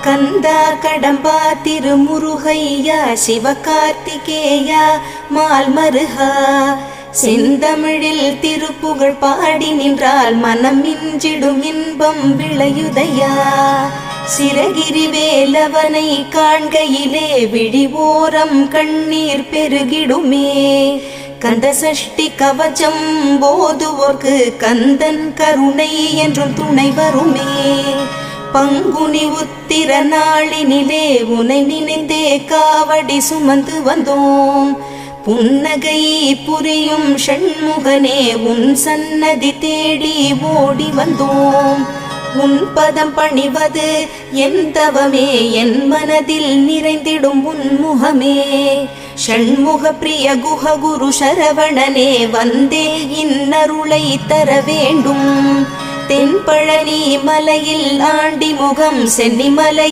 கந்தா கடம்பா திருமுருகையா சிவகார்த்திகேயா மால்மருகா செந்தமிழில் திருப்புகழ் பாடி நின்றால் மனம் மிஞ்சிடும் இன்பம் விளையுதையா. சிரகிரி வேலவனை காண்கையிலே விழிவோரம் கண்ணீர் பெருகிடுமே. கந்த சஷ்டி கவச்சம் போதுவோர்க்கு கந்தன் கருணை என்றும் துணை வருமே. பங்குனி உத்திர நாளினிலே உனை நினைந்தே காவடி சுமந்து வந்தோம். புன்னகை புரியும் ஷண்முகனே உன் சன்னதி தேடி ஓடி வந்தோம். உன் பதம் பணிவது என் தவமே, என் மனதில் நிறைந்திடும் உன் முகமே. ஷண்முக பிரிய குஹ குரு சரவணனே வந்தே இன்னருளை தர வேண்டும். தென்பழனி மலையில் ஆண்டி முகம் சென்னிமலை